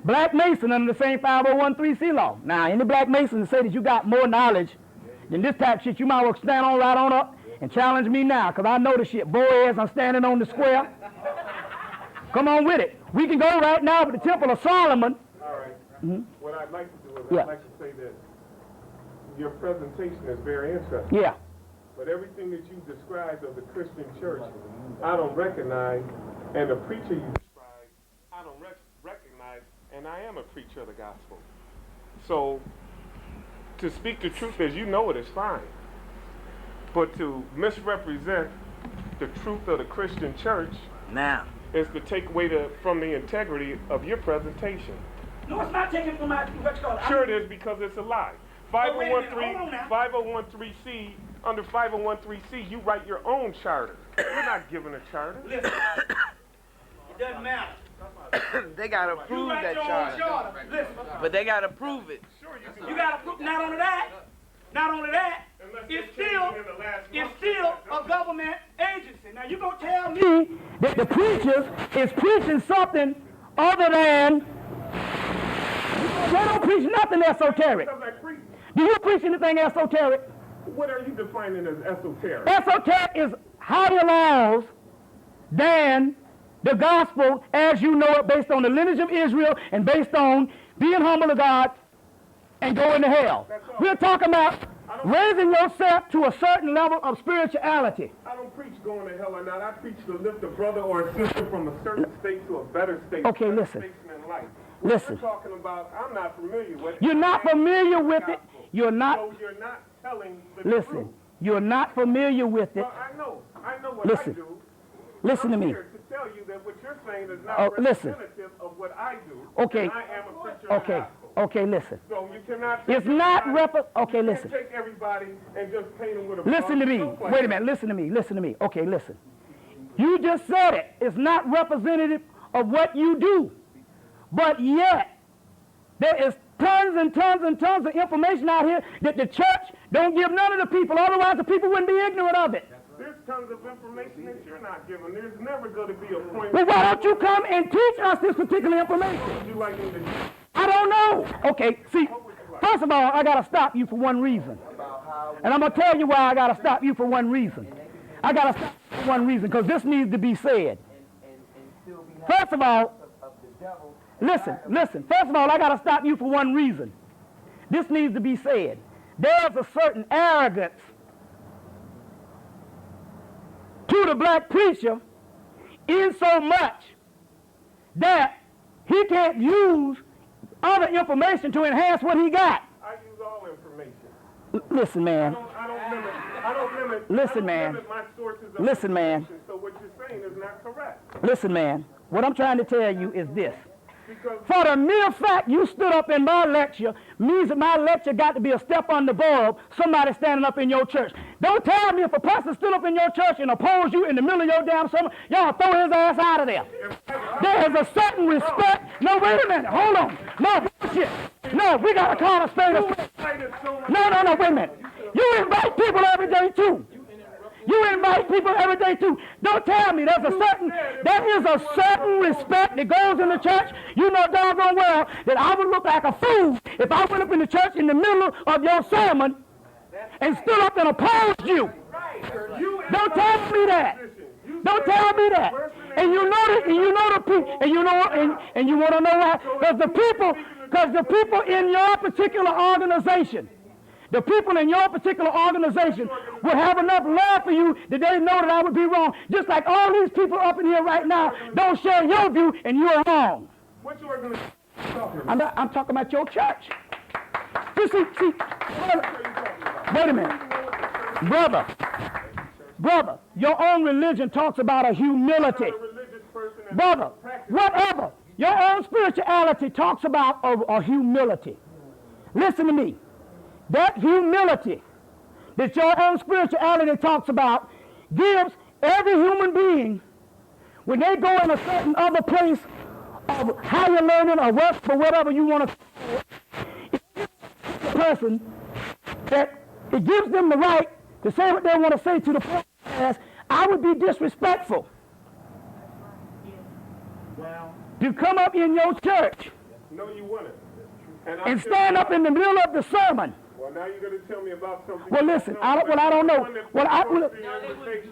Black Mason under the same 501(c) law. Now, any Black Mason say that you got more knowledge than this type of shit, you might well stand on right on up and challenge me now, because I know the shit. Boaz, I'm standing on the square. Come on with it. We can go right now to the Temple of Solomon. All right. What I'd like to do is I'd like to say that your presentation is very interesting. Yeah. But everything that you described of the Christian church, I don't recognize, and the preacher you described, I don't recognize, and I am a preacher of the gospel. So, to speak the truth as you know it is fine. But to misrepresent the truth of the Christian church now is to take away from the integrity of your presentation. No, it's not taken from my... Sure it is, because it's a lie. 501(c), under 501(c), you write your own charter. You're not given a charter. Listen, it doesn't matter. They gotta prove that charter. Listen, but they gotta prove it. Sure you gotta prove. Not only that, it's still a government agency. Now you gonna tell me that the preachers is preaching something other than they don't preach nothing esoteric. Do you preach anything esoteric? What are you defining as esoteric? Esoteric is higher laws than the gospel as you know it, based on the lineage of Israel and based on being humble to God and going to hell. We're talking about raising yourself to a certain level of spirituality. I don't preach going to hell or not. I preach to lift a brother or a sister from a certain state to a better state. Okay, listen. In life. Listen. We're talking about, I'm not familiar with it. You're not familiar with it. You're not. So you're not telling the Listen. truth. You're not familiar with it. Well, I know what Listen. I do. Listen to me. I'm here to tell you that what you're saying is not representative of what I do. Okay. And I am a preacher of the gospel. Okay, listen. So you cannot it's not okay, listen. You can't take everybody and just paint them with a listen to me. Wait a minute. Listen to me. Okay, listen. You just said it. It's not representative of what you do. But yet, there is tons and tons and tons of information out here that the church don't give none of the people. Otherwise, the people wouldn't be ignorant of it. There's tons of information that you're not given. There's never going to be a point. Well, why don't you come and teach us this particular information? What would you like me to do? I don't know. Okay, see, first of all, I got to stop you for one reason. And I'm going to tell you why I got to stop you for one reason. I got to stop you for one reason, because this needs to be said. First of all, listen. First of all, I got to stop you for one reason. This needs to be said. There's a certain arrogance to the black preacher in so much that he can't use other information to enhance what he got. I use all information. Listen, man. I don't limit Listen, man. my sources of Listen, man. So what you're saying is not correct. Listen, man. What I'm trying to tell you is this. Because for the mere fact you stood up in my lecture means that my lecture got to be a step on the bulb, somebody standing up in your church. Don't tell me if a person stood up in your church and opposed you in the middle of your damn sermon, y'all throw his ass out of there. There is a certain respect. No, wait a minute. Hold on. No, bullshit. No, we got to call a spade a spade. No, wait a minute. You invite people every day, too. You invite people every day too. Don't tell me there is a certain respect that goes in the church. You know doggone well that I would look like a fool if I went up in the church in the middle of your sermon and stood up and opposed you. Don't tell me that. Don't tell me that. And you know that, and you know the people, and you know, and you want to know why? Because the people in your particular organization. The people in your particular organization would have enough love for you that they know that I would be wrong. Just like all these people up in here right now don't share your view and you're wrong. What's your organization? I'm talking about your church. You see, wait a minute. Brother, your own religion talks about a humility. Brother, whatever. Your own spirituality talks about a humility. Listen to me. That humility that your own spirituality talks about gives every human being, when they go in a certain other place of higher learning or work for whatever you want to call it, the person that it gives them the right to say what they want to say to the point as I would be disrespectful to come up in your church No, you wouldn't. And stand up in the middle of the sermon. Well, now you're going to tell me about something. Well, listen, I don't know.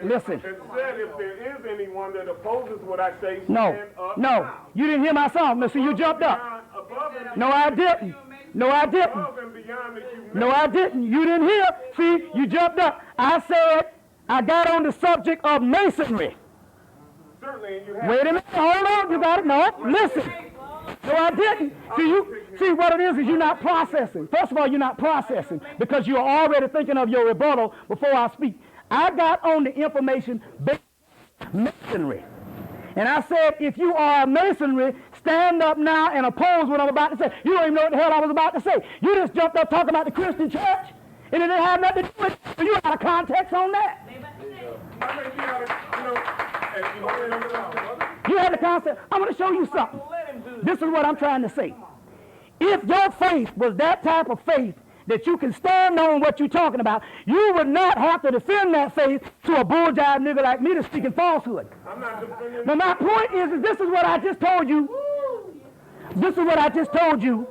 Listen. And said if there is anyone that opposes what I say, No, stand up. no, you didn't hear my song. Listen, you jumped up. No, I didn't. No, I didn't. No, I didn't. You didn't hear. See, you jumped up. I said I got on the subject of masonry. Certainly, and you have. Wait a minute. Hold on. You got it. No, listen. No, I didn't. See what it is you're not processing. First of all, you're not processing because you're already thinking of your rebuttal before I speak. I got on the information based on masonry. And I said, if you are a masonry, stand up now and oppose what I'm about to say. You don't even know what the hell I was about to say. You just jumped up talking about the Christian church, and it didn't have nothing to do with it. So you out of context on that. You had the concept. I'm going to show you something. This is what I'm trying to say. If your faith was that type of faith that you can stand on what you're talking about, you would not have to defend that faith to a bull-jive nigga like me that's speaking falsehood. I'm not defending. Now my point is this is what I just told you. This is what I just told you.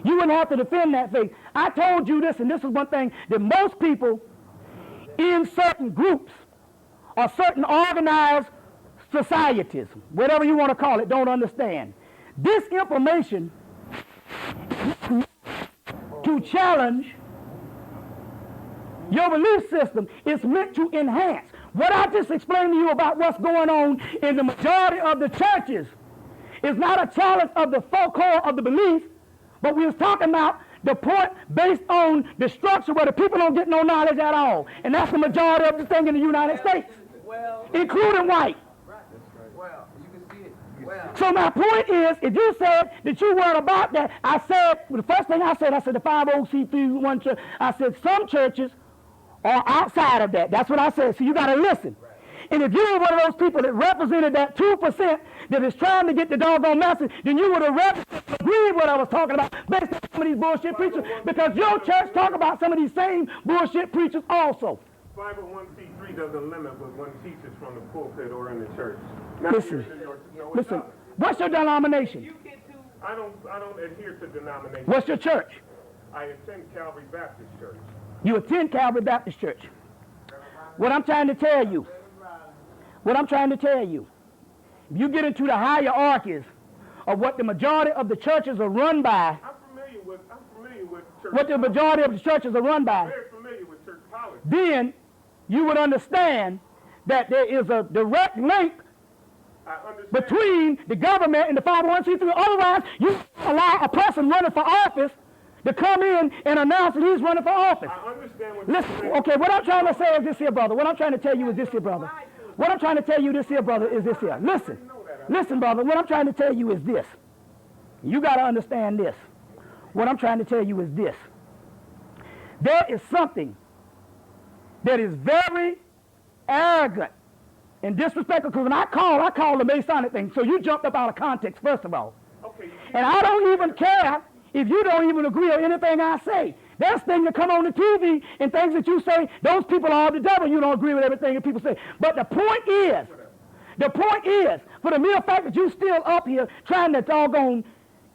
You wouldn't have to defend that faith. I told you this, and this is one thing that most people in certain groups or certain organized societies, whatever you want to call it, don't understand. This information to challenge your belief system is meant to enhance. What I just explained to you about what's going on in the majority of the churches is not a challenge of the full core of the belief, but we was talking about the point based on the structure where the people don't get no knowledge at all. And that's the majority of the thing in the United States, including white. So my point is, if you said that you weren't about that, I said, the first thing I said the 501c3 one church, I said some churches are outside of that. That's what I said, so you got to listen. And if you were one of those people that represented that 2% that is trying to get the doggone message, then you would have agreed what I was talking about based on some of these bullshit preachers, because your church talk about some of these same bullshit preachers also. 501c3 doesn't limit what one teaches from the pulpit or in the church. Listen, what's your denomination? I don't adhere to denomination. What's your church? I attend Calvary Baptist Church. You attend Calvary Baptist Church. What I'm trying to tell you, if you get into the hierarchies of what the majority of the churches are run by, I'm familiar with church what the majority of the churches are run by, I'm very familiar with church politics. then you would understand that there is a direct link between the government and the 501c3. Otherwise, you allow a person running for office to come in and announce that he's running for office. I understand what Listen, you're saying. okay, what I'm trying to say is this here, brother. What I'm trying to tell you is this here, brother. What I'm trying to tell you this here, brother, is this here. Listen, brother, what I'm trying to tell you is this. You got to understand this. What I'm trying to tell you is this. There is something that is very arrogant and disrespectful, because when I call the Masonic thing, so you jumped up out of context, first of all. Okay, And I don't even care if you don't even agree with anything I say. There's things that come on the TV and things that you say, those people are the devil. You don't agree with everything that people say. But the point is, for the mere fact that you still up here trying to doggone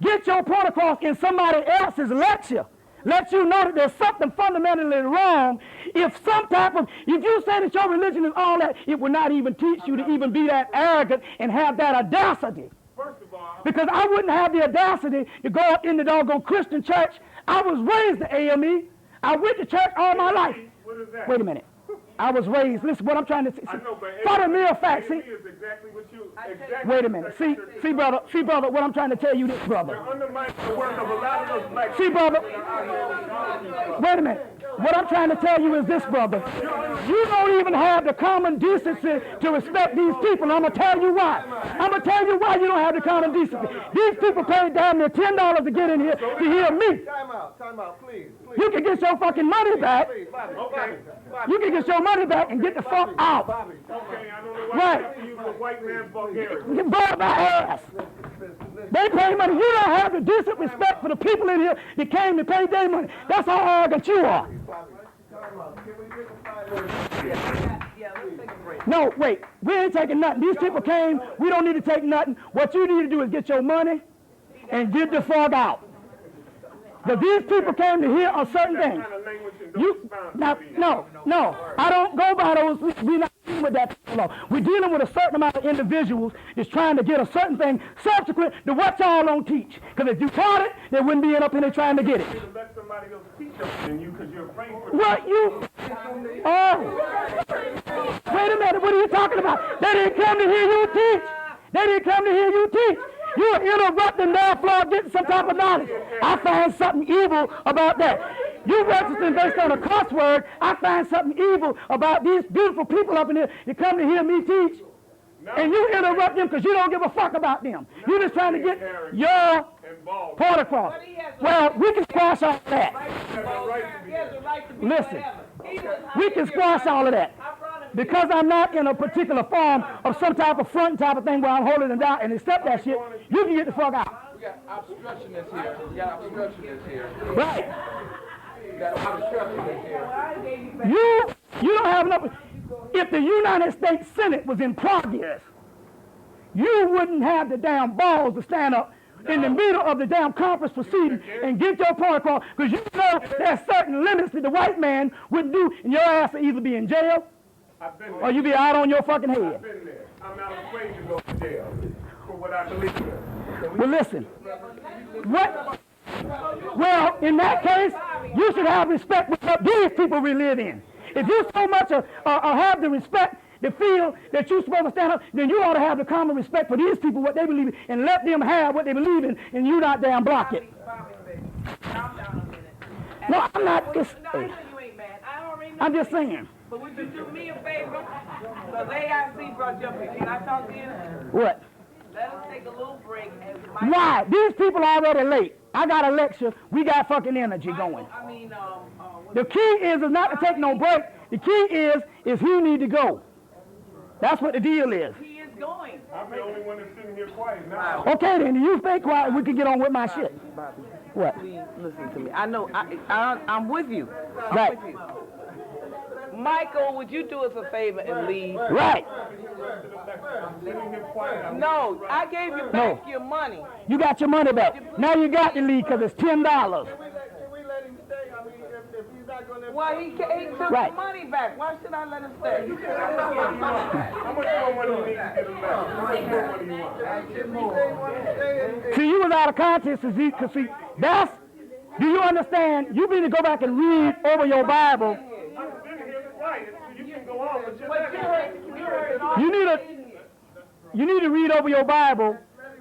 get your point across in somebody else's lecture, let you know that there's something fundamentally wrong. If you say that your religion is all that, it would not even teach you to even be that arrogant and have that audacity. first of all, Because I wouldn't have the audacity to go up in the doggone Christian church. I was raised the AME. I went to church all my life. what is that? Wait a minute. I was raised. Listen, what I'm trying to say. I know, but For the mere fact, see. AME is exactly what you. Exactly Wait a minute. See, brother. What I'm trying to tell you, this, brother. You're undermining the work of a lot of those black See, brother. Wait a minute. What I'm trying to tell you is this, brother. You don't even have the common decency to respect these people. I'm going to tell you why. I'm going to tell you why you don't have the common decency. These people paid damn near $10 to get in here to hear me. Time out, please. You can get your fucking money back. Okay. You can get your money back and get the fuck out. Okay, I don't know why Right. you have to use the white man's vulgarity. You bought my ass. They pay money. You don't have the decent respect for the people in here that came to pay their money. That's how arrogant you are. No, wait. We ain't taking nothing. These people came. We don't need to take nothing. What you need to do is get your money and get the fuck out. But these people came to hear a certain thing. No, I don't go by those. We're not dealing with that law. We're dealing with a certain amount of individuals that's trying to get a certain thing subsequent to what y'all don't teach. Because if you taught it, they wouldn't be up in there trying to get it. Let somebody else teach us than you because you're afraid for What you? Oh, wait a minute. What are you talking about? They didn't come to hear you teach. They didn't come to hear you teach. You are interrupting their flow getting some type of knowledge. I find something evil about that. You registering based on a cuss word. I find something evil about these beautiful people up in here that come to hear me teach. And you interrupt them because you don't give a fuck about them. You're just trying to get your point across. Well, we can squash all of that. Listen, we can squash all of that. Because I'm not in a particular form of some type of front type of thing where I'm holding them down and accept that shit, you can get the fuck out. We got obstructionists here. We got obstructionists here. Right. We got obstructionists here. You don't have enough. If the United States Senate was in progress, you wouldn't have the damn balls to stand up in the middle of the damn conference proceeding and get your point across, because you know there's certain limits that the white man wouldn't do, and your ass will either be in jail or you be out on your fucking head. I've been there. I'm not afraid to go to jail for what I believe in. Well, listen. What? Well, in that case, you should have respect for what these people we live in. If you so much have the respect to feel that you're supposed to stand up, then you ought to have the common respect for these people, what they believe in, and let them have what they believe in, and you not damn block it. No, I'm not. I'm just saying. But would you do me a favor? Because AIC brought you up here. Can I talk to you? What? Let us take a little break. Why? These people are already late. I got a lecture. We got fucking energy going. The key is not to take no break. The key is he need to go. That's what the deal is. He is going. I'm the only one that's sitting here quiet now. Okay, then you stay quiet and we can get on with my shit. Bobby, What? please listen to me. I know. I'm with you. Right. With you. Michael, would you do us a favor and leave? Right. No, I gave you back your money. You got your money back. Now you got to leave because it's $10. Can we let him stay? I mean, if he's not going to... Well, he took Right. the money back. Why should I let him stay? How much more money you need to get him back? How much more money you want? See, you was out of context, because see, that's, do you understand? You need to go back and read over your Bible. I'm sitting here quiet, so you can go on with your You need to read over your Bible,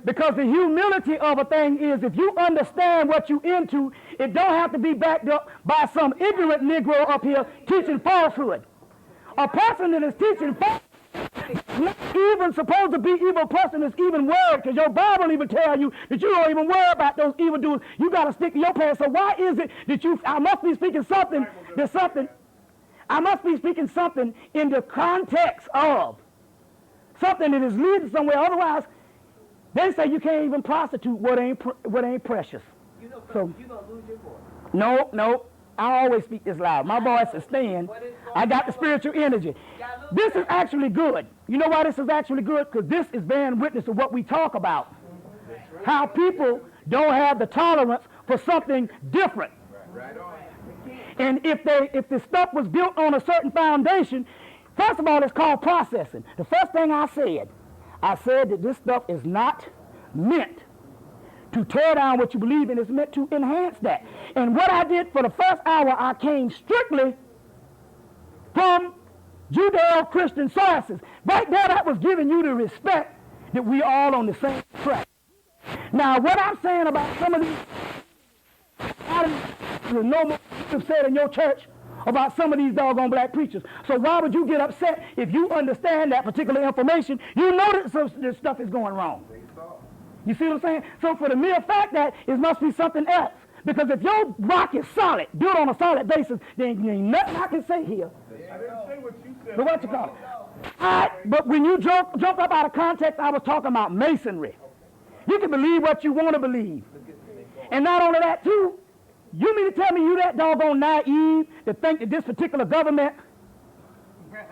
because the humility of a thing is if you understand what you into, it don't have to be backed up by some ignorant Negro up here teaching falsehood. A person that is teaching falsehood, not even supposed to be evil person is even worried, because your Bible even tell you that you don't even worry about those evildoers. You got to stick to your past. So why is it that I must be speaking something, I must be speaking something in the context of something that is leading somewhere. Otherwise, they say you can't even prostitute what ain't precious. So, You're going to lose your voice. no. I always speak this loud. My voice is thin. I got the spiritual energy. This is actually good. You know why this is actually good? Because this is bearing witness to what we talk about. How people don't have the tolerance for something different. And if the stuff was built on a certain foundation, first of all, it's called processing. The first thing I said that this stuff is not meant to tear down what you believe in. It's meant to enhance that. And what I did for the first hour, I came strictly from Judeo-Christian sources. Right there, that was giving you the respect that we all on the same track. Now, what I'm saying about some of these the normal you've said in your church about some of these doggone black preachers. So why would you get upset if you understand that particular information? You know that this stuff is going wrong. You see what I'm saying? So for the mere fact that it must be something else. Because if your rock is solid, built on a solid basis, then ain't nothing I can say here. I didn't say what you said. But what you call it? But when you jumped up out of context, I was talking about masonry. You can believe what you want to believe. And not only that, too, you mean to tell me you that doggone naive to think that this particular government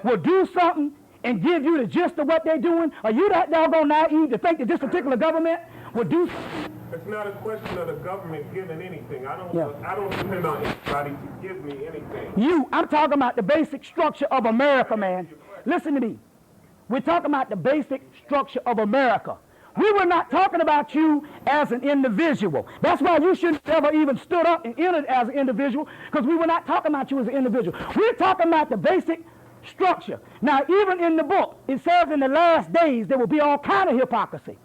will do something and give you the gist of what they're doing? Are you that doggone naive to think that this particular government will do something It's not a question of the government giving anything. I don't depend on anybody to give me anything. I'm talking about the basic structure of America, man. Listen to me. We're talking about the basic structure of America. We were not talking about you as an individual. That's why you shouldn't ever even stood up and entered as an individual, because we were not talking about you as an individual. We're talking about the basic structure. Now, even in the book, it says in the last days there will be all kind of hypocrisy.